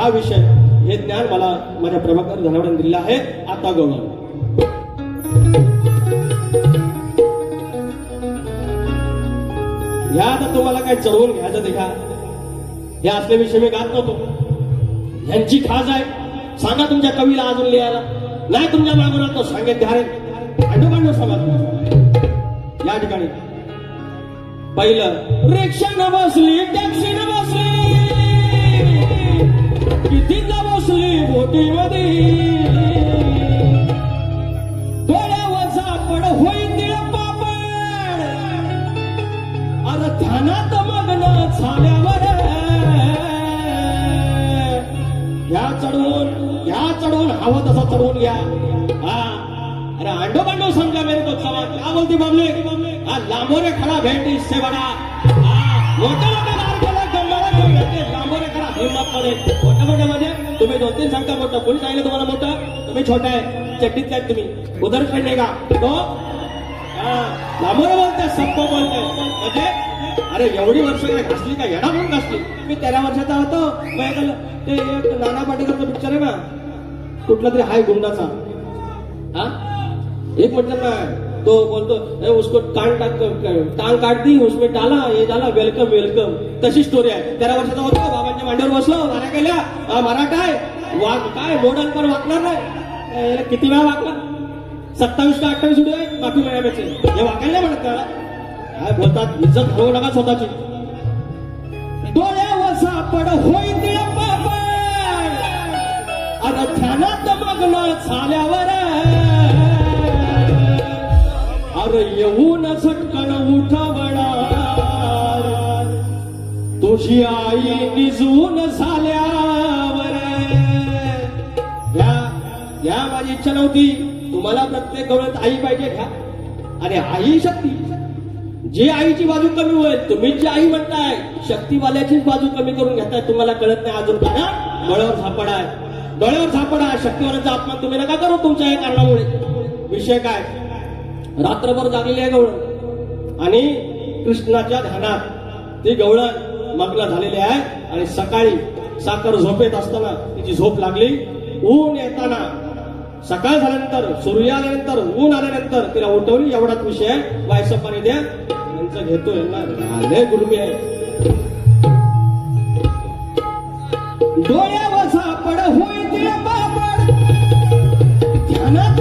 हा विषय हे ज्ञान मला माझ्या प्रभाकर धनावड्याने दिलेलं आहे. आता गौरव या आता तुम्हाला काय चढवून घ्यायचं ते घ्या. हे असले विषय मी गात नव्हतो. यांची खाज आहे. सांगा तुमच्या कवीला अजून लिहायला नाही. तुमच्या मागून तो सांगेल धारे अंडोकांडो समाज. या ठिकाणी पहिलं रिक्षानं बसली टॅक्सीनं बसली कितीला बसली बोटीमध्ये डोळ्यावरचा पड होईल पापड अरे ध्यानात मग्न झाल्यावर या चढवून हवं तसा चढवून घ्या. अरे अंडो पांडो समजा मेरे को सवाल क्या बोलती बाबले लांबोरे खडा भेट इससे बडा मोठा मोठा मार केला गंगाला घेऊन भेटते. लांबोरे खडा हिम्मत मध्ये मोठ्या मोठ्या मध्ये तुम्ही 2-3 सांगता मोठा कोणी सांगितलं तुम्हाला मोठं. तुम्ही छोटा आहे चड्डीत काय तुम्ही उधर खडणे का तो लांबोरे बोलते सबको बोलते म्हणजे अरे एवढी वर्ष काय घासली का येडा म्हणून घासली. मी 13 वर्षाचा होतो. ते एक नाना पाटेकरचा पिक्चर आहे ना कुठला तरी हाय गुंडाचा. एक मतलब ना तो बोलतो उसको टांग काट दी उसमें डाला ये डाला वेलकम वेलकम. तशी स्टोरी आहे. 13 वर्षाचा होतो बाबांच्या मांडीवर बसलो नाऱ्या केल्या मराठा आहे काय मॉडर्न पण वागणार नाही. किती वेळा वागला 27 का 28 उडे माफी मिळायचे हे वाकायला नाही म्हणत त्याला. काय बोलतात इज्जत घालवू नका स्वतःची. डोळ्यावर सापड होईल अरे ध्यानात मग्न झाल्यावर अरे येऊन झटकन उठवणार तुझी आई निजून झाल्यावर. या माझी इच्छा नव्हती. तुम्हाला प्रत्येक गवळ्यात आई पाहिजे घ्या. आणि आई शक्ती जी आईची बाजू कमी होईल तुम्ही जी आई म्हणताय शक्तीवाल्याचीच बाजू कमी करून घेताय. तुम्हाला कळत नाही अजून का डोळ्यावर झापड आहे. डोळ्यावर झापड आहे. शक्तीवाल्याचा अपमान तुम्ही नका करू तुमच्या या कारणामुळे. विषय काय रात्रभर जागलेली आहे गवळण आणि कृष्णाच्या ध्यानात ती गवळण मग्न झालेली आहे. आणि सकाळी साखर झोपेत असताना तिची झोप लागली. ऊन येताना सकाळ झाल्यानंतर सूर्य आल्यानंतर ऊन आल्यानंतर तिला उठवली. एवढाच विषय वायस पाणी द्या यांचं घेतो यांना गुरुमी आहे. डोळ्यावर सापड होईल ध्यानात